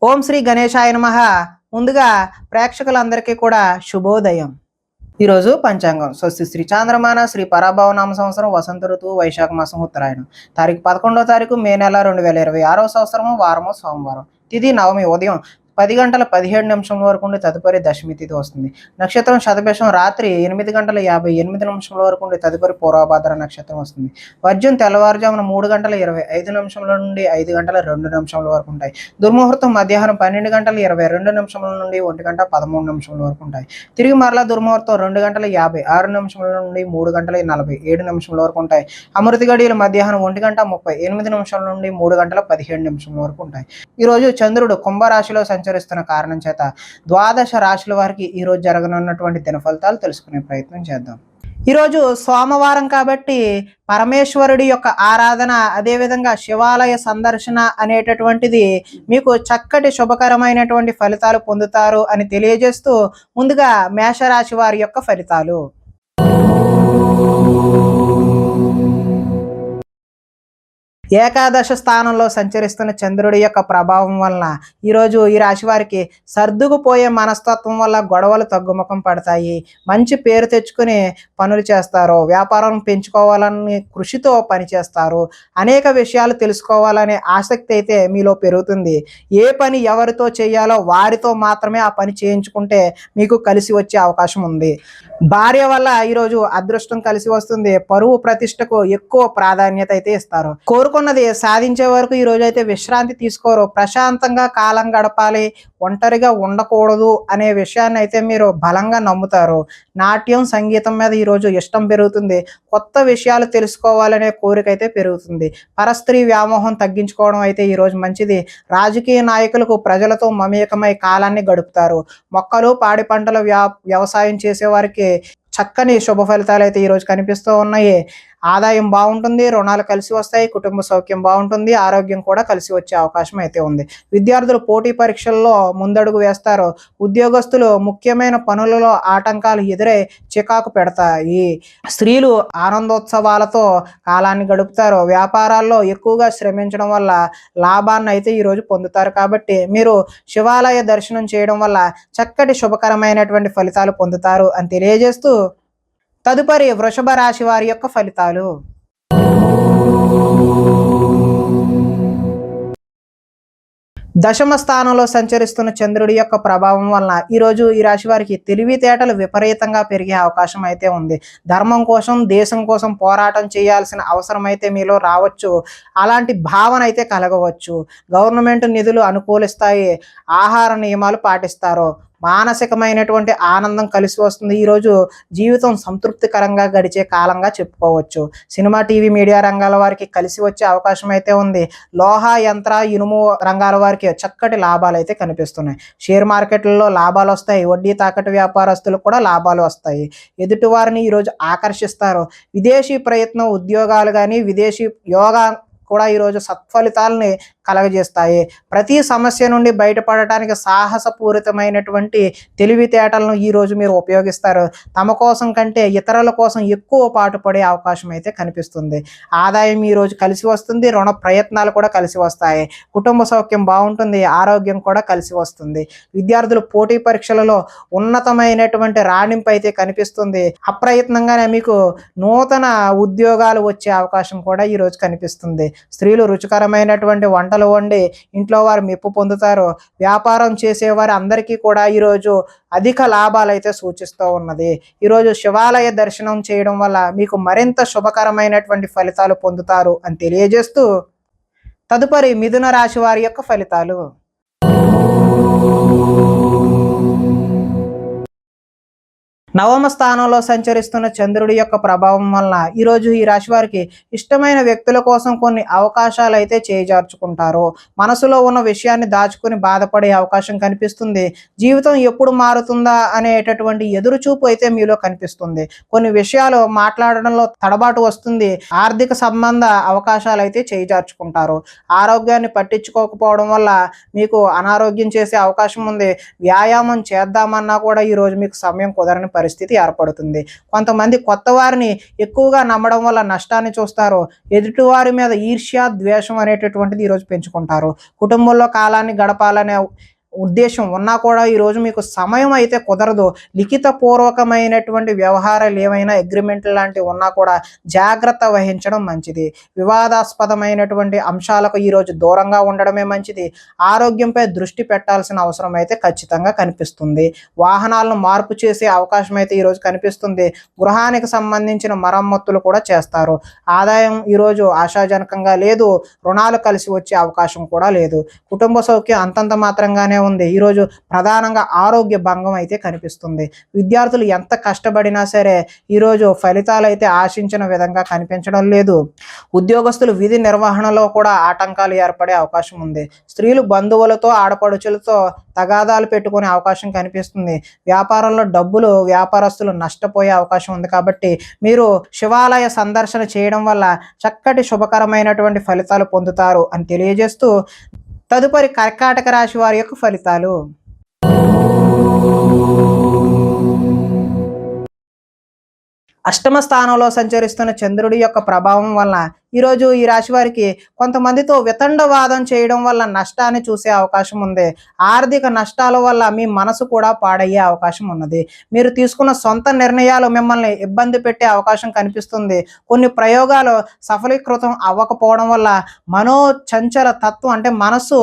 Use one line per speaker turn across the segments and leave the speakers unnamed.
ఓం శ్రీ గణేశాయ నమః. ముందుగా ప్రేక్షకులందరికీ కూడా శుభోదయం. ఈరోజు పంచాంగం స్వస్తి శ్రీ చాంద్రమాన శ్రీ పరాభవ నామ సంవత్సరం వసంత ఋతువు వైశాఖ మాసం ఉత్తరాయణం. తారీఖు 11వ తారీఖు మే నెల 2026వ సంవత్సరము వారము సోమవారం. తిథి నవమి ఉదయం 10 గంటల 17 నిమిషముల వరకు ఉండి తదుపరి దశమి తిథి వస్తుంది. నక్షత్రం శతభిషం రాత్రి 8 గంటల 58 నిమిషముల వరకు ఉండి తదుపరి పూర్వభాద్ర నక్షత్రం వస్తుంది. వర్జ్యం తెల్లవారుజామున 3 గంటల 25 నిమిషముల నుండి 5 గంటల 2 నిమిషముల వరకు ఉంటాయి. దుర్ముహూర్తం మధ్యాహ్నం 12 గంటల 22 నిమిషముల నుండి 1 గంట 13 నిమిషముల వరకు ఉంటాయి. తిరిగి మరలా దుర్ముహూర్తం 2 గంటల 56 నిమిషముల నుండి 3 గంటల 47 నిమిషముల వరకు ఉంటాయి. అమృత గడియలు మధ్యాహ్నం 1 గంట 38 నిమిషాల నుండి 3 గంటల 17 నిమిషముల వరకు ఉంటాయి. ఈరోజు చంద్రుడు కుంభరాశిలో సంచరిస్తున్న కారణం చేత ద్వాదశ రాశుల వారికి ఈ రోజు జరగనున్నటువంటి దిన ఫలితాలు తెలుసుకునే ప్రయత్నం చేద్దాం. ఈరోజు సోమవారం కాబట్టి పరమేశ్వరుడి యొక్క ఆరాధన, అదేవిధంగా శివాలయ సందర్శన అనేటటువంటిది మీకు చక్కటి శుభకరమైనటువంటి ఫలితాలు పొందుతారు అని తెలియజేస్తూ ముందుగా మేషరాశి వారి యొక్క ఫలితాలు. ఏకాదశ స్థానంలో సంచరిస్తున్న చంద్రుడి యొక్క ప్రభావం వలన ఈరోజు ఈ రాశి వారికి సర్దుకుపోయే మనస్తత్వం వల్ల గొడవలు తగ్గుముఖం పడతాయి. మంచి పేరు తెచ్చుకుని పనులు చేస్తారు. వ్యాపారం పెంచుకోవాలని కృషితో పనిచేస్తారు. అనేక విషయాలు తెలుసుకోవాలనే ఆసక్తి అయితే మీలో పెరుగుతుంది. ఏ పని ఎవరితో చేయాలో వారితో మాత్రమే ఆ పని చేయించుకుంటే మీకు కలిసి వచ్చే అవకాశం ఉంది. భార్య వల్ల ఈరోజు అదృష్టం కలిసి వస్తుంది. పరువు ప్రతిష్టకు ఎక్కువ ప్రాధాన్యత అయితే ఇస్తారు. కోరుకున్నది సాధించే వరకు ఈ రోజు అయితే విశ్రాంతి తీసుకోరు. ప్రశాంతంగా కాలం గడపాలి, ఒంటరిగా ఉండకూడదు అనే విషయాన్ని అయితే మీరు బలంగా నమ్ముతారు. నాట్యం, సంగీతం మీద ఈరోజు ఇష్టం పెరుగుతుంది. కొత్త విషయాలు తెలుసుకోవాలనే కోరిక అయితే పెరుగుతుంది. పరస్త్రీ వ్యామోహం తగ్గించుకోవడం అయితే ఈరోజు మంచిది. రాజకీయ నాయకులకు ప్రజలతో మమేకమై కాలాన్ని గడుపుతారు. మొక్కలు, పాడి పంటల వ్యవసాయం చేసేవారికి చక్కని శుభ ఫలితాలు అయితే ఈరోజు కనిపిస్తూ ఉన్నాయి. ఆదాయం బాగుంటుంది, రుణాలు కలిసి వస్తాయి, కుటుంబ సౌఖ్యం బాగుంటుంది, ఆరోగ్యం కూడా కలిసి వచ్చే అవకాశం అయితే ఉంది. విద్యార్థులు పోటీ పరీక్షల్లో ముందడుగు వేస్తారు. ఉద్యోగస్తులు ముఖ్యమైన పనులలో ఆటంకాలు ఎదురై చికాకు పెడతాయి. స్త్రీలు ఆనందోత్సవాలతో కాలాన్ని గడుపుతారు. వ్యాపారాల్లో ఎక్కువగా శ్రమించడం వల్ల లాభాన్ని అయితే ఈరోజు పొందుతారు. కాబట్టి మీరు శివాలయ దర్శనం చేయడం వల్ల చక్కటి శుభకరమైనటువంటి ఫలితాలు పొందుతారు అని తెలియజేస్తూ తదుపరి వృషభ రాశి వారి యొక్క ఫలితాలు. దశమ స్థానంలో సంచరిస్తున్న చంద్రుడి యొక్క ప్రభావం వలన ఈరోజు ఈ రాశి వారికి తెలివితేటలు విపరీతంగా పెరిగే అవకాశం అయితే ఉంది. ధర్మం కోసం, దేశం కోసం పోరాటం చేయాల్సిన అవసరం అయితే మీలో రావచ్చు. అలాంటి భావన అయితే కలగవచ్చు. గవర్నమెంట్ నిధులు అనుకూలిస్తాయి. ఆహార నియమాలు పాటిస్తారు. మానసికమైనటువంటి ఆనందం కలిసి వస్తుంది. ఈరోజు జీవితం సంతృప్తికరంగా గడిచే కాలంగా చెప్పుకోవచ్చు. సినిమా, టీవీ, మీడియా రంగాల వారికి కలిసి వచ్చే అవకాశం అయితే ఉంది. లోహ, యంత్ర, ఇనుము రంగాల వారికి చక్కటి లాభాలు అయితే కనిపిస్తున్నాయి. షేర్ మార్కెట్లలో లాభాలు వస్తాయి. వడ్డీ తాకట్టు వ్యాపారస్తులకు కూడా లాభాలు వస్తాయి. ఎదుటి వారిని ఈరోజు ఆకర్షిస్తారు. విదేశీ ప్రయత్నం, ఉద్యోగాలు కానీ విదేశీ యోగా కూడా ఈరోజు సత్ఫలితాలని కలగజేస్తాయి. ప్రతి సమస్య నుండి బయటపడటానికి సాహసపూరితమైనటువంటి తెలివితేటలను ఈరోజు మీరు ఉపయోగిస్తారు. తమ కోసం కంటే ఇతరుల కోసం ఎక్కువ పాటుపడే అవకాశం అయితే కనిపిస్తుంది. ఆదాయం ఈరోజు కలిసి వస్తుంది. రుణ ప్రయత్నాలు కూడా కలిసి వస్తాయి. కుటుంబ సౌఖ్యం బాగుంటుంది. ఆరోగ్యం కూడా కలిసి వస్తుంది. విద్యార్థులు పోటీ పరీక్షలలో ఉన్నతమైనటువంటి రాణింపు అయితే కనిపిస్తుంది. అప్రయత్నంగానే మీకు నూతన ఉద్యోగాలు వచ్చే అవకాశం కూడా ఈరోజు కనిపిస్తుంది. స్త్రీలు రుచికరమైనటువంటి వంటలు వండి ఇంట్లో వారు మెప్పు పొందుతారు. వ్యాపారం చేసేవారు అందరికీ కూడా ఈరోజు అధిక లాభాలు అయితే సూచిస్తూ ఉన్నది. ఈరోజు శివాలయ దర్శనం చేయడం వల్ల మీకు మరింత శుభకరమైనటువంటి ఫలితాలు పొందుతారు అని తెలియజేస్తూ తదుపరి మిథున రాశి వారి యొక్క ఫలితాలు. నవమ స్థానంలో సంచరిస్తున్న చంద్రుడి యొక్క ప్రభావం వలన ఈరోజు ఈ రాశి వారికి ఇష్టమైన వ్యక్తుల కోసం కొన్ని అవకాశాలు అయితే చేజార్చుకుంటారు. మనసులో ఉన్న విషయాన్ని దాచుకుని బాధపడే అవకాశం కనిపిస్తుంది. జీవితం ఎప్పుడు మారుతుందా అనేటటువంటి ఎదురుచూపు అయితే మీలో కనిపిస్తుంది. కొన్ని విషయాలు మాట్లాడడంలో తడబాటు వస్తుంది. ఆర్థిక సంబంధ అవకాశాలు అయితే చేజార్చుకుంటారు. ఆరోగ్యాన్ని పట్టించుకోకపోవడం వల్ల మీకు అనారోగ్యం చేసే అవకాశం ఉంది. వ్యాయామం చేద్దామన్నా కూడా ఈరోజు మీకు సమయం కుదరని పరిస్థితి ఏర్పడుతుంది. కొంతమంది కొత్త వారిని ఎక్కువగా నమ్మడం వల్ల నష్టాన్ని చూస్తారు. ఎదుటివారి మీద ఈర్ష్య, ద్వేషం అనేటటువంటిది ఈరోజు పెంచుకుంటారు. కుటుంబంలో కాలాన్ని గడపాలనే ఉద్దేశం ఉన్నా కూడా ఈరోజు మీకు సమయం అయితే కుదరదు. లిఖిత పూర్వకమైనటువంటి వ్యవహారాలు ఏమైనా అగ్రిమెంట్ లాంటివి ఉన్నా కూడా జాగ్రత్త వహించడం మంచిది. వివాదాస్పదమైనటువంటి అంశాలకు ఈరోజు దూరంగా ఉండడమే మంచిది. ఆరోగ్యంపై దృష్టి పెట్టాల్సిన అవసరం అయితే ఖచ్చితంగా కనిపిస్తుంది. వాహనాలను మార్పు చేసే అవకాశం అయితే ఈరోజు కనిపిస్తుంది. గృహానికి సంబంధించిన మరమ్మతులు కూడా చేస్తారు. ఆదాయం ఈరోజు ఆశాజనకంగా లేదు. రుణాలు కలిసి వచ్చే అవకాశం కూడా లేదు. కుటుంబ సౌఖ్యం అంతంత మాత్రంగానే ఉంది. ఈరోజు ప్రధానంగా ఆరోగ్య భంగం అయితే కనిపిస్తుంది. విద్యార్థులు ఎంత కష్టపడినా సరే ఈరోజు ఫలితాలు అయితే ఆశించిన విధంగా కనిపించడం లేదు. ఉద్యోగస్తులు విధి నిర్వహణలో కూడా ఆటంకాలు ఏర్పడే అవకాశం ఉంది. స్త్రీలు బంధువులతో, ఆడపడుచులతో తగాదాలు పెట్టుకునే అవకాశం కనిపిస్తుంది. వ్యాపారంలో డబ్బులు వ్యాపారస్తులు నష్టపోయే అవకాశం ఉంది. కాబట్టి మీరు శివాలయ సందర్శన చేయడం వల్ల చక్కటి శుభకరమైనటువంటి ఫలితాలు పొందుతారు అని తెలియజేస్తూ తదుపరి కర్కాటక రాశి వారి యొక్క ఫలితాలు. అష్టమ స్థానంలో సంచరిస్తున్న చంద్రుడి యొక్క ప్రభావం వలన ఈరోజు ఈ రాశి వారికి కొంతమందితో వితండవాదం చేయడం వల్ల నష్టాన్ని చూసే అవకాశం ఉంది. ఆర్థిక నష్టాల వల్ల మీ మనసు కూడా పాడయ్యే అవకాశం ఉన్నది. మీరు తీసుకున్న సొంత నిర్ణయాలు మిమ్మల్ని ఇబ్బంది పెట్టే అవకాశం కనిపిస్తుంది. కొన్ని ప్రయోగాలు సఫలీకృతం అవ్వకపోవడం వల్ల మనోచంచల తత్వం అంటే మనసు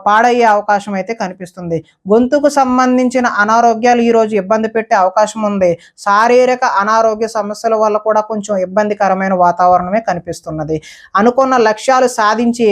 పాడయ్యే అవకాశం అయితే కనిపిస్తుంది. గొంతుకు సంబంధించిన అనారోగ్యాలు ఈరోజు ఇబ్బంది పెట్టే అవకాశం ఉంది. శారీరక అనారోగ్య సమస్యల వల్ల కూడా కొంచెం ఇబ్బందికరమైన వాతావరణమే కనిపిస్తుంది. అనుకున్న లక్ష్యాలు సాధించి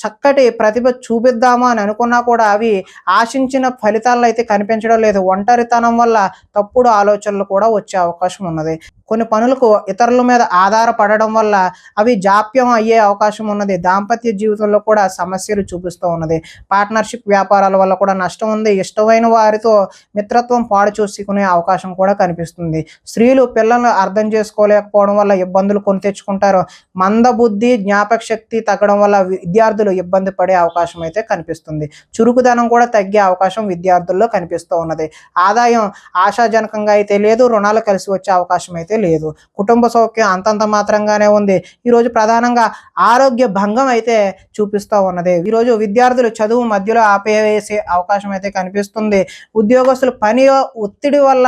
చక్కటి ప్రతిభ చూపిద్దామా అని అనుకున్నా కూడా అవి ఆశించిన ఫలితాలను అయితే కనిపించడం లేదు. ఒంటరితనం వల్ల తప్పుడు ఆలోచనలు కూడా వచ్చే అవకాశం ఉన్నది. కొన్ని పనులకు ఇతరుల మీద ఆధారపడడం వల్ల అవి జాప్యం అయ్యే అవకాశం ఉన్నది. దాంపత్య జీవితంలో కూడా సమస్యలు చూపిస్తూ ఉన్నది. పార్ట్నర్షిప్ వ్యాపారాల వల్ల కూడా నష్టం ఉంది. ఇష్టమైన వారితో మిత్రత్వం పాడు చూసుకునే అవకాశం కూడా కనిపిస్తుంది. స్త్రీలు పిల్లలను అర్థం చేసుకోలేకపోవడం వల్ల ఇబ్బందులు కొని తెచ్చుకుంటారు. మందబుద్ధి, జ్ఞాపక శక్తి తగ్గడం వల్ల విద్యార్థులు ఇబ్బంది పడే అవకాశం అయితే కనిపిస్తుంది. చురుకుదనం కూడా తగ్గే అవకాశం విద్యార్థుల్లో కనిపిస్తూ ఉన్నది. ఆదాయం ఆశాజనకంగా అయితే లేదు. రుణాలు కలిసి వచ్చే అవకాశం అయితే లేదు. కుటుంబ సౌఖ్యం అంతంత మాత్రంగానే ఉంది. ఈరోజు ప్రధానంగా ఆరోగ్య భంగం అయితే చూపిస్తూ ఉన్నది. ఈరోజు విద్యార్థులు చదువు మధ్యలో ఆపేసే అవకాశం అయితే కనిపిస్తుంది. ఉద్యోగస్తులు పని ఒత్తిడి వల్ల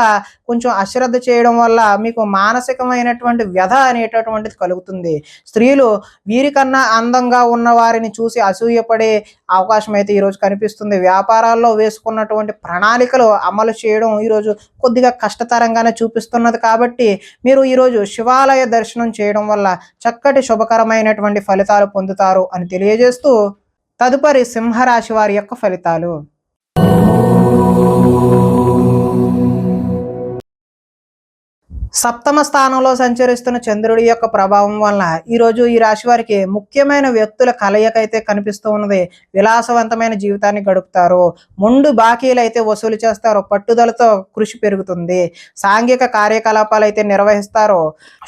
కొంచెం అశ్రద్ధ చేయడం వల్ల మీకు మానసికమైనటువంటి వ్యధ అనేటటువంటిది కలుగుతుంది. స్త్రీలు వీరికన్నా అందంగా ఉన్న వారిని చూసి అసూయపడే అవకాశం అయితే ఈరోజు కనిపిస్తుంది. వ్యాపారాల్లో వేసుకున్నటువంటి ప్రణాళికలు అమలు చేయడం ఈరోజు కొద్దిగా కష్టతరంగానే చూపిస్తున్నది. కాబట్టి మీరు ఈరోజు శివాలయ దర్శనం చేయడం వల్ల చక్కటి శుభకరమైనటువంటి ఫలితాలు పొందుతారు అని తెలియజేస్తూ తదుపరి సింహరాశి వారి యొక్క ఫలితాలు. సప్తమ స్థానంలో సంచరిస్తున్న చంద్రుడి యొక్క ప్రభావం వలన ఈరోజు ఈ రాశి వారికి ముఖ్యమైన వ్యక్తుల కలయిక అయితే కనిపిస్తూ ఉన్నది. విలాసవంతమైన జీవితాన్ని గడుపుతారు. మొండు బాకీలు అయితే వసూలు చేస్తారు. పట్టుదలతో కృషి పెరుగుతుంది. సాంఘిక కార్యకలాపాలు అయితే నిర్వహిస్తారు.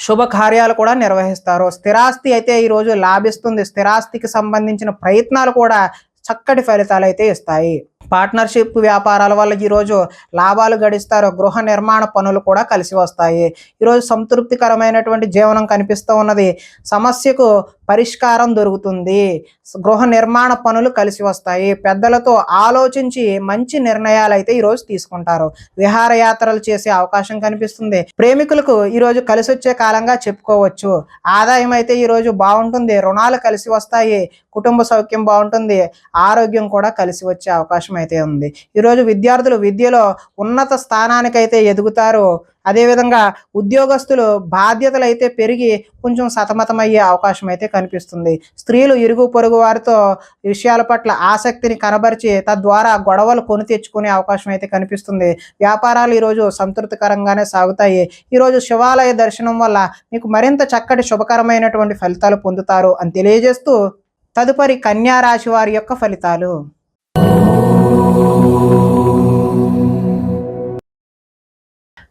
శుభ కార్యాలు కూడా నిర్వహిస్తారు. స్థిరాస్తి అయితే ఈరోజు లాభిస్తుంది. స్థిరాస్తికి సంబంధించిన ప్రయత్నాలు కూడా చక్కటి ఫలితాలు అయితే ఇస్తాయి. పార్ట్నర్షిప్ వ్యాపారాల వల్ల ఈరోజు లాభాలు గడిస్తారు. గృహ నిర్మాణ పనులు కూడా కలిసి వస్తాయి. ఈరోజు సంతృప్తికరమైనటువంటి జీవనం కనిపిస్తూ ఉన్నది. సమస్యకు పరిష్కారం దొరుకుతుంది. గృహ నిర్మాణ పనులు కలిసి వస్తాయి. పెద్దలతో ఆలోచించి మంచి నిర్ణయాలు అయితే ఈరోజు తీసుకుంటారు. విహారయాత్రలు చేసే అవకాశం కనిపిస్తుంది. ప్రేమికులకు ఈరోజు కలిసి వచ్చే కాలంగా చెప్పుకోవచ్చు. ఆదాయం అయితే ఈరోజు బాగుంటుంది. రుణాలు కలిసి వస్తాయి. కుటుంబ సౌఖ్యం బాగుంటుంది. ఆరోగ్యం కూడా కలిసి వచ్చే అవకాశం అయితే ఉంది. ఈరోజు విద్యార్థులు విద్యలో ఉన్నత స్థానానికైతే ఎదుగుతారు. అదేవిధంగా ఉద్యోగస్తులు బాధ్యతలు అయితే పెరిగి కొంచెం సతమతమయ్యే అవకాశం అయితే కనిపిస్తుంది. స్త్రీలు ఇరుగు పొరుగు వారితో విషయాల పట్ల ఆసక్తిని కనబరిచి తద్వారా గొడవలు కొని తెచ్చుకునే అవకాశం అయితే కనిపిస్తుంది. వ్యాపారాలు ఈరోజు సంతృప్తికరంగానే సాగుతాయి. ఈరోజు శివాలయ దర్శనం వల్ల మీకు మరింత చక్కటి శుభకరమైనటువంటి ఫలితాలు పొందుతారు అని తెలియజేస్తూ తదుపరి కన్యా రాశి వారి యొక్క ఫలితాలు.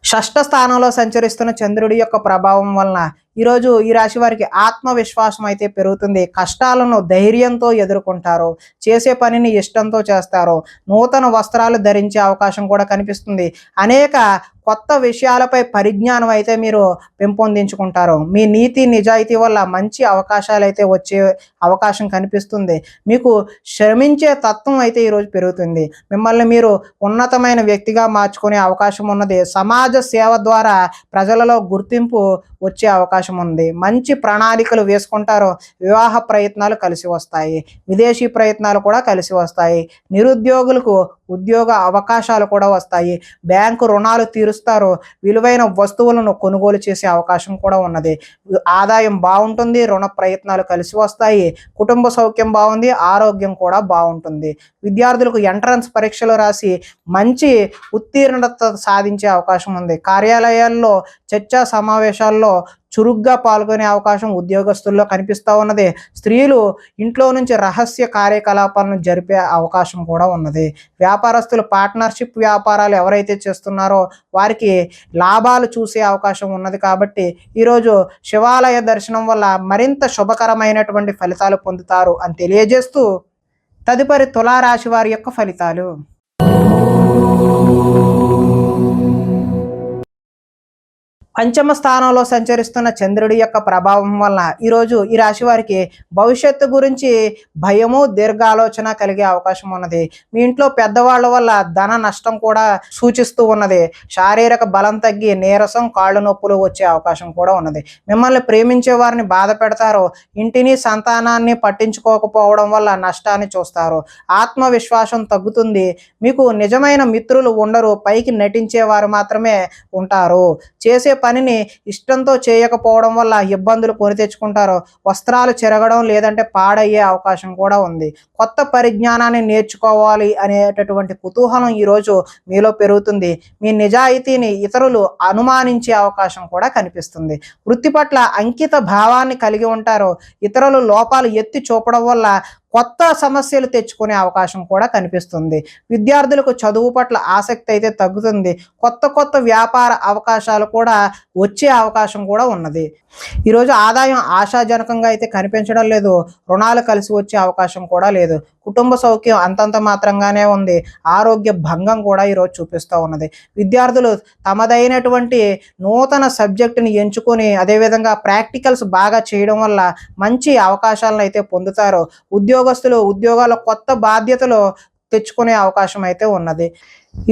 షష్ఠ స్థానంలో సంచరిస్తున్న చంద్రుడి యొక్క ప్రభావం వలన ఈరోజు ఈ రాశి వారికి ఆత్మవిశ్వాసం అయితే పెరుగుతుంది. కష్టాలను ధైర్యంతో ఎదుర్కొంటారు. చేసే పనిని ఇష్టంతో చేస్తారు. నూతన వస్త్రాలు ధరించే అవకాశం కూడా కనిపిస్తుంది. అనేక కొత్త విషయాలపై పరిజ్ఞానం అయితే మీరు పెంపొందించుకుంటారు. మీ నీతి నిజాయితీ వల్ల మంచి అవకాశాలు అయితే వచ్చే అవకాశం కనిపిస్తుంది. మీకు శ్రమించే తత్వం అయితే ఈరోజు పెరుగుతుంది. మిమ్మల్ని మీరు ఉన్నతమైన వ్యక్తిగా మార్చుకునే అవకాశం ఉన్నది. సమాజ సేవ ద్వారా ప్రజలలో గుర్తింపు వచ్చే అవకాశం ఉంది. మంచి ప్రణాళికలు వేసుకుంటారు. వివాహ ప్రయత్నాలు కలిసి వస్తాయి. విదేశీ ప్రయత్నాలు కూడా కలిసి వస్తాయి. నిరుద్యోగులకు ఉద్యోగ అవకాశాలు కూడా వస్తాయి. బ్యాంకు రుణాలు తీరుస్తారు. విలువైన వస్తువులను కొనుగోలు చేసే అవకాశం కూడా ఉన్నది. ఆదాయం బాగుంటుంది. రుణ ప్రయత్నాలు కలిసి వస్తాయి. కుటుంబ సౌఖ్యం బాగుంది. ఆరోగ్యం కూడా బాగుంటుంది. విద్యార్థులకు ఎంట్రన్స్ పరీక్షలు రాసి మంచి ఉత్తీర్ణత సాధించే అవకాశం ఉంది. కార్యాలయాల్లో చర్చా సమావేశాల్లో చురుగ్గా పాల్గొనే అవకాశం ఉద్యోగస్తుల్లో కనిపిస్తూ ఉన్నది. స్త్రీలు ఇంట్లో నుంచి రహస్య కార్యకలాపాలను జరిపే అవకాశం కూడా ఉన్నది. వ్యాపారస్తులు పార్ట్నర్షిప్ వ్యాపారాలు ఎవరైతే చేస్తున్నారో వారికి లాభాలు చూసే అవకాశం ఉన్నది. కాబట్టి ఈరోజు శివాలయ దర్శనం వల్ల మరింత శుభకరమైనటువంటి ఫలితాలు పొందుతారు అని తెలియజేస్తూ తదుపరి తులారాశి వారి యొక్క ఫలితాలు. పంచమ స్థానంలో సంచరిస్తున్న చంద్రుడి యొక్క ప్రభావం వలన ఈరోజు ఈ రాశి వారికి భవిష్యత్తు గురించి భయము దీర్ఘాలోచన కలిగే అవకాశం ఉన్నది. మీ ఇంట్లో పెద్దవాళ్ళ వల్ల ధన నష్టం కూడా సూచిస్తూ ఉన్నది. శారీరక బలం తగ్గి నీరసం కాళ్ళు నొప్పులు వచ్చే అవకాశం కూడా ఉన్నది. మిమ్మల్ని ప్రేమించే వారిని బాధ పెడతారు. ఇంటిని సంతానాన్ని పట్టించుకోకపోవడం వల్ల నష్టాన్ని చూస్తారు. ఆత్మవిశ్వాసం తగ్గుతుంది. మీకు నిజమైన మిత్రులు ఉండరు. పైకి నటించేవారు మాత్రమే ఉంటారు. చేసే పనిని ఇష్టంతో చేయకపోవడం వల్ల ఇబ్బందులు కొని తెచ్చుకుంటారు. వస్త్రాలు చెరగడం లేదంటే పాడయ్యే అవకాశం కూడా ఉంది. కొత్త పరిజ్ఞానాన్ని నేర్చుకోవాలి అనేటటువంటి కుతూహలం ఈరోజు మీలో పెరుగుతుంది. మీ నిజాయితీని ఇతరులు అనుమానించే అవకాశం కూడా కనిపిస్తుంది. వృత్తి పట్ల అంకిత భావాన్ని కలిగి ఉంటారు. ఇతరులు లోపాలు ఎత్తి చూపడం వల్ల కొత్త సమస్యలు తెచ్చుకునే అవకాశం కూడా కనిపిస్తుంది. విద్యార్థులకు చదువు పట్ల ఆసక్తి అయితే తగ్గుతుంది. కొత్త వ్యాపార అవకాశాలు కూడా వచ్చే అవకాశం కూడా ఉన్నది. ఈరోజు ఆదాయం ఆశాజనకంగా అయితే కనిపించడం లేదు. రుణాలు కలిసి వచ్చే అవకాశం కూడా లేదు. కుటుంబ సౌఖ్యం అంతంత మాత్రంగానే ఉంది. ఆరోగ్య భంగం కూడా ఈరోజు చూపిస్తూ ఉన్నది. విద్యార్థులు తమదైనటువంటి నూతన సబ్జెక్టుని ఎంచుకొని అదేవిధంగా ప్రాక్టికల్స్ బాగా చేయడం వల్ల మంచి అవకాశాలను అయితే పొందుతారు. ఉద్యోగస్తులు ఉద్యోగాల కొత్త బాధ్యతలు తెచ్చుకునే అవకాశం అయితే ఉన్నది.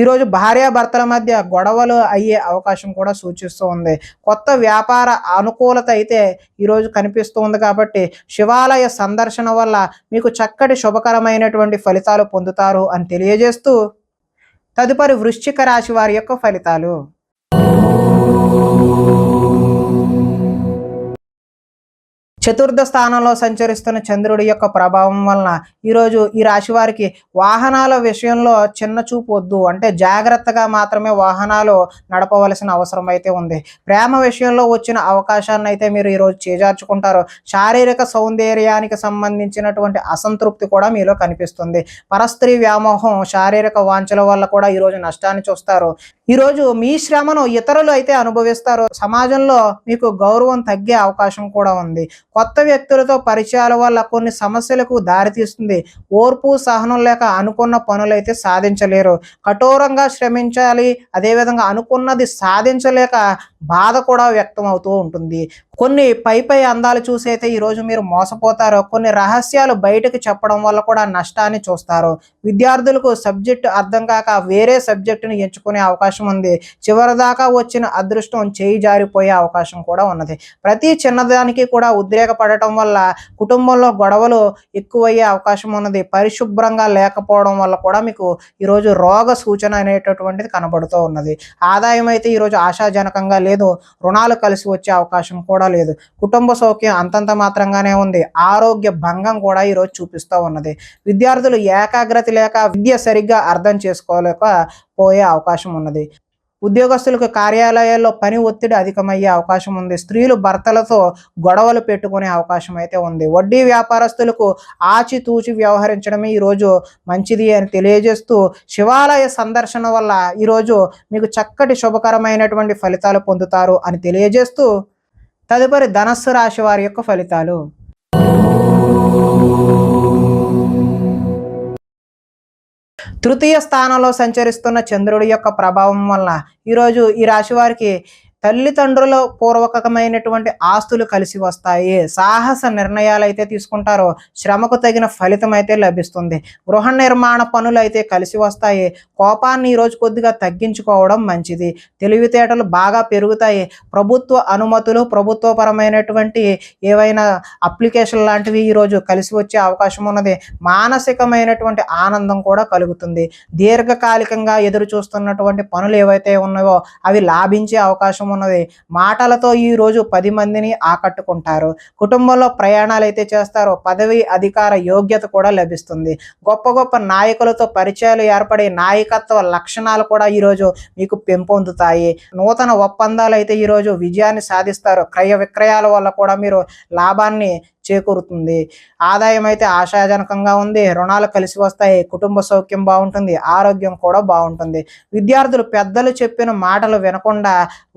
ఈరోజు భార్యాభర్తల మధ్య గొడవలు అయ్యే అవకాశం కూడా సూచిస్తూ ఉంది. కొత్త వ్యాపార అనుకూలత అయితే ఈరోజు కనిపిస్తూ ఉంది. కాబట్టి శివాలయ సందర్శన వల్ల మీకు చక్కటి శుభకరమైనటువంటి ఫలితాలు పొందుతారు అని తెలియజేస్తూ తదుపరి వృశ్చిక రాశి వారి యొక్క ఫలితాలు. చతుర్థ స్థానంలో సంచరిస్తున్న చంద్రుడి యొక్క ప్రభావం వలన ఈరోజు ఈ రాశి వారికి వాహనాల విషయంలో చిన్న చూపు వద్దు. అంటే జాగ్రత్తగా మాత్రమే వాహనాలు నడపవలసిన అవసరం అయితే ఉంది. ప్రేమ విషయంలో వచ్చిన అవకాశాన్ని అయితే మీరు ఈరోజు చేజార్చుకుంటారు. శారీరక సౌందర్యానికి సంబంధించినటువంటి అసంతృప్తి కూడా మీలో కనిపిస్తుంది. పరస్త్రీ వ్యామోహం శారీరక వాంఛల వల్ల కూడా ఈరోజు నష్టాన్ని చూస్తారు. ఈరోజు మీ శ్రమను ఇతరులు అయితే అనుభవిస్తారు. సమాజంలో మీకు గౌరవం తగ్గే అవకాశం కూడా ఉంది. కొత్త వ్యక్తులతో పరిచయాల వల్ల కొన్ని సమస్యలకు దారితీస్తుంది. ఓర్పు సహనం లేక అనుకున్న పనులైతే సాధించలేరు. కఠోరంగా శ్రమించాలి. అదేవిధంగా అనుకున్నది సాధించలేక బాధ కూడా వ్యక్తం అవుతూ ఉంటుంది. కొన్ని పై అందాలు చూసి అయితే ఈరోజు మీరు మోసపోతారు. కొన్ని రహస్యాలు బయటకు చెప్పడం వల్ల కూడా నష్టాన్ని చూస్తారు. విద్యార్థులకు సబ్జెక్టు అర్థం కాక వేరే సబ్జెక్టును ఎంచుకునే అవకాశం ఉంది. చివరిదాకా వచ్చిన అదృష్టం చేయి జారిపోయే అవకాశం కూడా ఉన్నది. ప్రతి చిన్నదానికి కూడా ఉద్రేకపడటం వల్ల కుటుంబంలో గొడవలు ఎక్కువయ్యే అవకాశం ఉన్నది. పరిశుభ్రంగా లేకపోవడం వల్ల కూడా మీకు ఈరోజు రోగ సూచన అనేటటువంటిది కనబడుతూ ఉన్నది. ఆదాయం అయితే ఈరోజు ఆశాజనకంగా లేదు. రుణాలు కలిసి వచ్చే అవకాశం కూడా లేదు. కుటుంబ సౌఖ్యం అంతంత మాత్రంగానే ఉంది. ఆరోగ్య భంగం కూడా ఈరోజు చూపిస్తూ ఉన్నది. విద్యార్థులు ఏకాగ్రత లేక విద్య సరిగ్గా అర్థం చేసుకోలేక పోయే అవకాశం ఉన్నది. ఉద్యోగస్తులకు కార్యాలయాల్లో పని ఒత్తిడి అధికమయ్యే అవకాశం ఉంది. స్త్రీలు భర్తలతో గొడవలు పెట్టుకునే అవకాశం అయితే ఉంది. వడ్డీ వ్యాపారస్తులకు ఆచితూచి వ్యవహరించడమే ఈరోజు మంచిది అని తెలియజేస్తూ శివాలయ సందర్శన వల్ల ఈరోజు మీకు చక్కటి శుభకరమైనటువంటి ఫలితాలు పొందుతారు అని తెలియజేస్తూ తదుపరి ధనస్సు రాశి వారి యొక్క ఫలితాలు. తృతీయ స్థానంలో సంచరిస్తున్న చంద్రుడి యొక్క ప్రభావం వలన ఈరోజు ఈ రాశి వారికి తల్లిదండ్రుల పూర్వకమైనటువంటి ఆస్తులు కలిసి వస్తాయి. సాహస నిర్ణయాలు అయితే తీసుకుంటారో శ్రమకు తగిన ఫలితం అయితే లభిస్తుంది. గృహ నిర్మాణ పనులు అయితే కలిసి వస్తాయి. కోపాన్ని ఈరోజు కొద్దిగా తగ్గించుకోవడం మంచిది. తెలివితేటలు బాగా పెరుగుతాయి. ప్రభుత్వ అనుమతులు, ప్రభుత్వపరమైనటువంటి ఏవైనా అప్లికేషన్ లాంటివి ఈరోజు కలిసి వచ్చే అవకాశం ఉన్నది. మానసికమైనటువంటి ఆనందం కూడా కలుగుతుంది. దీర్ఘకాలికంగా ఎదురు చూస్తున్నటువంటి పనులు ఏవైతే ఉన్నాయో అవి లాభించే అవకాశం ఉన్నది. మాటలతో ఈ రోజు 10 మందిని ఆకట్టుకుంటారు. కుటుంబంలో ప్రయాణాలు అయితే చేస్తారు. పదవి అధికార యోగ్యత కూడా లభిస్తుంది. గొప్ప గొప్ప నాయకులతో పరిచయాలు ఏర్పడి నాయకత్వ లక్షణాలు కూడా ఈరోజు మీకు పెంపొందుతాయి. నూతన ఒప్పందాలు అయితే ఈరోజు విజయాన్ని సాధిస్తారు. క్రయ విక్రయాల వల్ల కూడా మీరు లాభాన్ని చేకూరుతుంది. ఆదాయం అయితే ఆశాజనకంగా ఉంది. రుణాలు కలిసి వస్తాయి. కుటుంబ సౌఖ్యం బాగుంటుంది. ఆరోగ్యం కూడా బాగుంటుంది. విద్యార్థులు పెద్దలు చెప్పిన మాటలు వినకుండా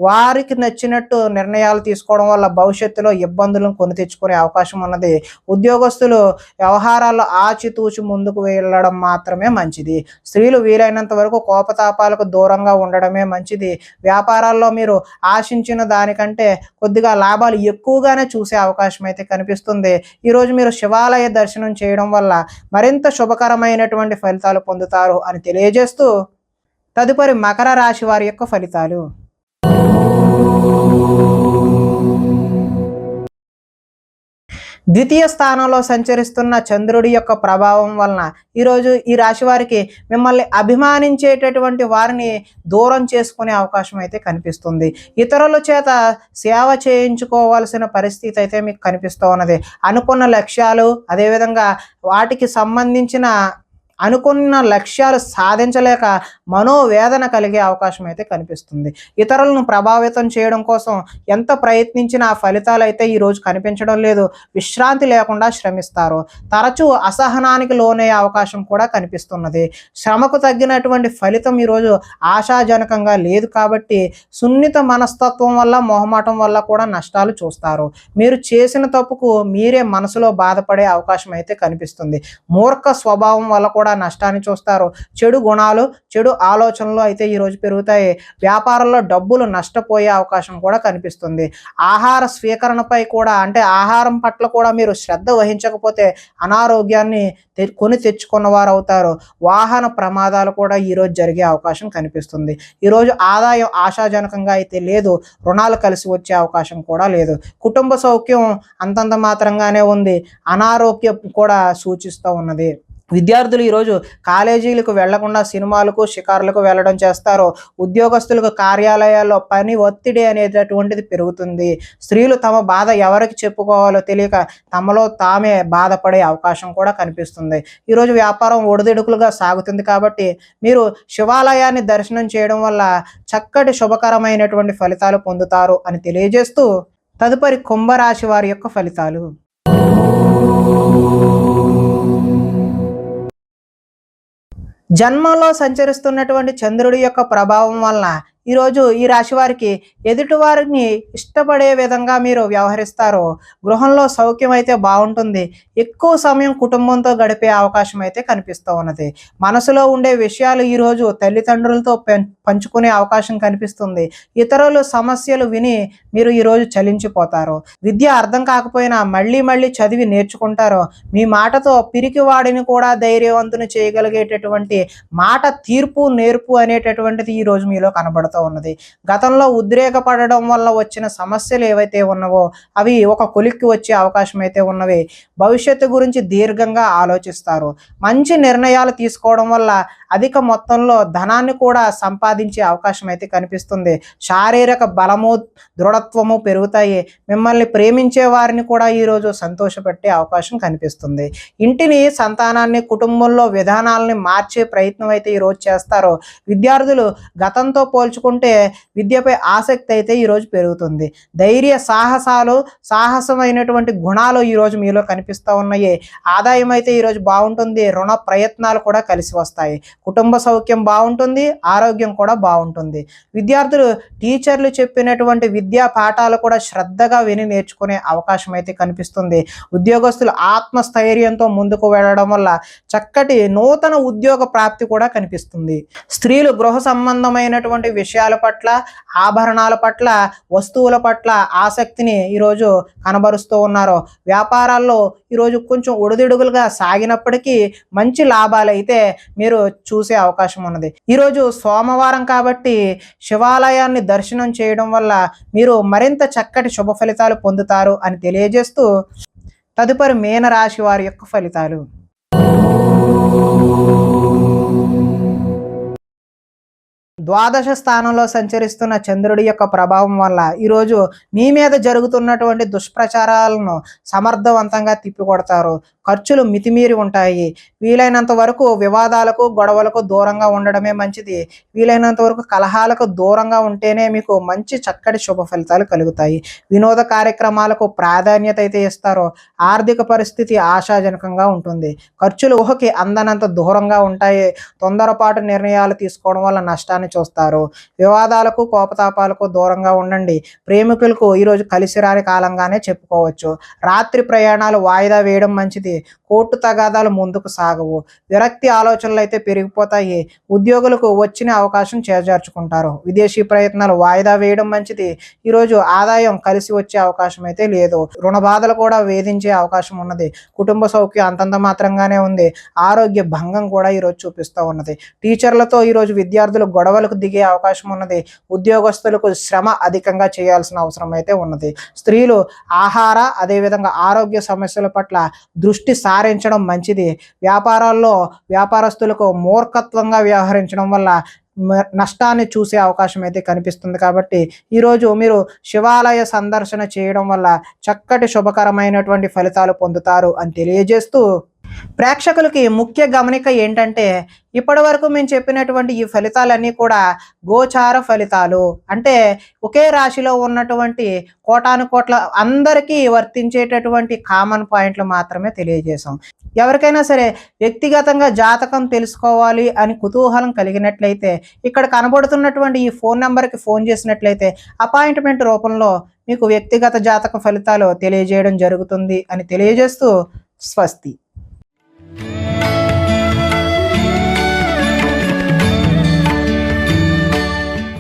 వారికి నచ్చినట్టు నిర్ణయాలు తీసుకోవడం వల్ల భవిష్యత్తులో ఇబ్బందులను కొని తెచ్చుకునే అవకాశం ఉన్నది. ఉద్యోగస్తులు వ్యవహారాల్లో ఆచితూచి ముందుకు వెళ్ళడం మాత్రమే మంచిది. స్త్రీలు వీలైనంత వరకు కోపతాపాలకు దూరంగా ఉండడమే మంచిది. వ్యాపారాల్లో మీరు ఆశించిన దానికంటే కొద్దిగా లాభాలు ఎక్కువగానే చూసే అవకాశం అయితే కనిపిస్తుంది. ఈరోజు మీరు శివాలయ దర్శనం చేయడం వల్ల మరింత శుభకరమైనటువంటి ఫలితాలు పొందుతారు అని తెలియజేస్తూ తదుపరి మకర రాశి వారి యొక్క ఫలితాలు. ద్వితీయ స్థానంలో సంచరిస్తున్న చంద్రుడి యొక్క ప్రభావం వలన ఈరోజు ఈ రాశి వారికి మిమ్మల్ని అభిమానించేటటువంటి వారిని దూరం చేసుకునే అవకాశం అయితే కనిపిస్తుంది. ఇతరుల చేత సేవ చేయించుకోవాల్సిన పరిస్థితి అయితే మీకు కనిపిస్తూ ఉన్నది. అనుకున్న లక్ష్యాలు అదేవిధంగా వాటికి సంబంధించిన అనుకున్న లక్ష్యాలు సాధించలేక మనోవేదన కలిగే అవకాశం అయితే కనిపిస్తుంది. ఇతరులను ప్రభావితం చేయడం కోసం ఎంత ప్రయత్నించినా ఫలితాలు అయితే ఈరోజు కనిపించడం లేదు. విశ్రాంతి లేకుండా శ్రమిస్తారు. తరచూ అసహనానికి లోనయ్యే అవకాశం కూడా కనిపిస్తున్నది. శ్రమకు తగ్గినటువంటి ఫలితం ఈరోజు ఆశాజనకంగా లేదు కాబట్టి సున్నిత మనస్తత్వం వల్ల మొహమాటం వల్ల కూడా నష్టాలు చూస్తారు. మీరు చేసిన తప్పుకు మీరే మనసులో బాధపడే అవకాశం అయితే కనిపిస్తుంది. మూర్ఖ స్వభావం వల్ల కూడా నష్టాన్ని చూస్తారు. చెడు గుణాలు, చెడు ఆలోచనలు అయితే ఈరోజు పెరుగుతాయి. వ్యాపారంలో డబ్బులు నష్టపోయే అవకాశం కూడా కనిపిస్తుంది. ఆహార స్వీకరణపై కూడా అంటే ఆహారం పట్ల కూడా మీరు శ్రద్ధ వహించకపోతే అనారోగ్యాన్ని కొని తెచ్చుకున్న వారు అవుతారు. వాహన ప్రమాదాలు కూడా ఈరోజు జరిగే అవకాశం కనిపిస్తుంది. ఈరోజు ఆదాయం ఆశాజనకంగా అయితే లేదు. రుణాలు కలిసి వచ్చే అవకాశం కూడా లేదు. కుటుంబ సౌఖ్యం అంతంత మాత్రంగానే ఉంది. అనారోగ్యం కూడా సూచిస్తూ ఉన్నది. విద్యార్థులు ఈరోజు కాలేజీలకు వెళ్లకుండా సినిమాలకు, షికారులకు వెళ్ళడం చేస్తారు. ఉద్యోగస్తులకు కార్యాలయాల్లో పని ఒత్తిడి అనేటటువంటిది పెరుగుతుంది. స్త్రీలు తమ బాధ ఎవరికి చెప్పుకోవాలో తెలియక తమలో తామే బాధపడే అవకాశం కూడా కనిపిస్తుంది. ఈరోజు వ్యాపారం ఒడిదుడుకులుగా సాగుతుంది కాబట్టి మీరు శివాలయాన్ని దర్శనం చేయడం వల్ల చక్కటి శుభకరమైనటువంటి ఫలితాలు పొందుతారు అని తెలియజేస్తూ తదుపరి కుంభరాశి వారి యొక్క ఫలితాలు. జన్మంలో సంచరిస్తున్నటువంటి చంద్రుడి యొక్క ప్రభావం వలన ఈరోజు ఈ రాశి వారికి ఎదుటివారిని ఇష్టపడే విధంగా మీరు వ్యవహరిస్తారు. గృహంలో సౌఖ్యం అయితే బాగుంటుంది. ఎక్కువ సమయం కుటుంబంతో గడిపే అవకాశం అయితే కనిపిస్తూ ఉన్నది. మనసులో ఉండే విషయాలు ఈరోజు తల్లిదండ్రులతో పంచుకునే అవకాశం కనిపిస్తుంది. ఇతరులు సమస్యలు విని మీరు ఈరోజు చలించిపోతారు. విద్య అర్థం కాకపోయినా మళ్ళీ మళ్ళీ చదివి నేర్చుకుంటారు. మీ మాటతో పిరికి వాడిని కూడా ధైర్యవంతుని చేయగలిగేటటువంటి మాట తీర్పు నేర్పు అనేటటువంటిది ఈరోజు మీలో కనబడుతుంది ఉన్నది. గతంలో ఉద్రేకపడడం వల్ల వచ్చిన సమస్యలు ఏవైతే ఉన్నావో అవి ఒక కొలిక్కి వచ్చే అవకాశం అయితే ఉన్నవి. భవిష్యత్తు గురించి దీర్ఘంగా ఆలోచిస్తారు. మంచి నిర్ణయాలు తీసుకోవడం వల్ల అధిక మొత్తంలో ధనాన్ని కూడా సంపాదించే అవకాశం అయితే కనిపిస్తుంది. శారీరక బలము, దృఢత్వము పెరుగుతాయి. మిమ్మల్ని ప్రేమించే వారిని కూడా ఈరోజు సంతోషపెట్టే అవకాశం కనిపిస్తుంది. ఇంటిని, సంతానాన్ని, కుటుంబంలో విధానాలని మార్చే ప్రయత్నం అయితే ఈరోజు చేస్తారు. విద్యార్థులు గతంతో పోల్చు పోల్చుకుంటే విద్యపై ఆసక్తి అయితే ఈరోజు పెరుగుతుంది. ధైర్య సాహసమైనటువంటి గుణాలు ఈరోజు మీలో కనిపిస్తూ ఉన్నాయి. ఆదాయం అయితే ఈరోజు బాగుంటుంది. రుణ ప్రయత్నాలు కూడా కలిసి వస్తాయి. కుటుంబ సౌఖ్యం బాగుంటుంది. ఆరోగ్యం కూడా బాగుంటుంది. విద్యార్థులు టీచర్లు చెప్పినటువంటి విద్యా పాఠాలు కూడా శ్రద్ధగా విని నేర్చుకునే అవకాశం అయితే కనిపిస్తుంది. ఉద్యోగస్తులు ఆత్మస్థైర్యంతో ముందుకు వెళ్ళడం వల్ల చక్కటి నూతన ఉద్యోగ ప్రాప్తి కూడా కనిపిస్తుంది. స్త్రీలు గృహ సంబంధమైనటువంటి విషయాల పట్ల, ఆభరణాల పట్ల, వస్తువుల పట్ల ఆసక్తిని ఈరోజు కనబరుస్తూ ఉన్నారు. వ్యాపారాల్లో ఈరోజు కొంచెం ఒడిదుడుగులుగా సాగినప్పటికీ మంచి లాభాలు అయితే మీరు చూసే అవకాశం ఉన్నది. ఈరోజు సోమవారం కాబట్టి శివాలయాన్ని దర్శనం చేయడం వల్ల మీరు మరింత చక్కటి శుభ ఫలితాలు పొందుతారు అని తెలియజేస్తూ తదుపరి మీనరాశి వారి యొక్క ఫలితాలు. ద్వాదశ స్థానంలో సంచరిస్తున్న చంద్రుడి యొక్క ప్రభావం వల్ల ఈరోజు మీ మీద జరుగుతున్నటువంటి దుష్ప్రచారాలను సమర్థవంతంగా తిప్పికొడతారు. ఖర్చులు మితిమీరి ఉంటాయి. వీలైనంత వరకు వివాదాలకు, గొడవలకు దూరంగా ఉండడమే మంచిది. వీలైనంత వరకు కలహాలకు దూరంగా ఉంటేనే మీకు మంచి చక్కటి శుభ ఫలితాలు కలుగుతాయి. వినోద కార్యక్రమాలకు ప్రాధాన్యత అయితే ఇస్తారు. ఆర్థిక పరిస్థితి ఆశాజనకంగా ఉంటుంది. ఖర్చులు ఊహకి అందనంత దూరంగా ఉంటాయి. తొందరపాటు నిర్ణయాలు తీసుకోవడం వల్ల నష్టాన్ని చూస్తారు. వివాదాలకు, కోపతాపాలకు దూరంగా ఉండండి. ప్రేమికులకు ఈరోజు కలిసి రాని కాలంగానే చెప్పుకోవచ్చు. రాత్రి ప్రయాణాలు వాయిదా వేయడం మంచిది. కోర్టు తగాదాలు ముందుకు సాగవు. విరక్తి ఆలోచనలు అయితే పెరిగిపోతాయి. ఉద్యోగులకు వచ్చిన అవకాశం చేజార్చుకుంటారు. విదేశీ ప్రయత్నాలు వాయిదా వేయడం మంచిది. ఈరోజు ఆదాయం కలిసి వచ్చే అవకాశం అయితే లేదు. రుణ బాధలు కూడా వేధించే అవకాశం ఉన్నది. కుటుంబ సౌఖ్యం అంతంత మాత్రంగానే ఉంది. ఆరోగ్య భంగం కూడా ఈరోజు చూపిస్తూ ఉన్నది. టీచర్లతో ఈరోజు విద్యార్థులు గొడవలకు దిగే అవకాశం ఉన్నది. ఉద్యోగస్తులకు శ్రమ అధికంగా చేయాల్సిన అవసరం అయితే ఉన్నది. స్త్రీలు ఆహార అదేవిధంగా ఆరోగ్య సమస్యల పట్ల దృష్టి సారించడం మంచిది. వ్యాపారాల్లో వ్యాపారస్తులకు మూర్ఖత్వంగా వ్యవహరించడం వల్ల నష్టాన్ని చూసే అవకాశం అయితే కనిపిస్తుంది. కాబట్టి ఈరోజు మీరు శివాలయ సందర్శన చేయడం వల్ల చక్కటి శుభకరమైనటువంటి ఫలితాలు పొందుతారు అని తెలియజేస్తూ ప్రేక్షకులకి ముఖ్య గమనిక ఏంటంటే ఇప్పటి వరకు మేము చెప్పినటువంటి ఈ ఫలితాలన్నీ కూడా గోచార ఫలితాలు, అంటే ఒకే రాశిలో ఉన్నటువంటి కోటాను కోట్ల అందరికీ వర్తించేటటువంటి కామన్ పాయింట్లు మాత్రమే తెలియజేశాం. ఎవరికైనా సరే వ్యక్తిగతంగా జాతకం తెలుసుకోవాలి అని కుతూహలం కలిగినట్లయితే ఇక్కడ కనబడుతున్నటువంటి ఈ ఫోన్ నెంబర్కి ఫోన్ చేసినట్లయితే అపాయింట్మెంట్ రూపంలో మీకు వ్యక్తిగత జాతక ఫలితాలు తెలియజేయడం జరుగుతుంది అని తెలియజేస్తూ స్వస్తి.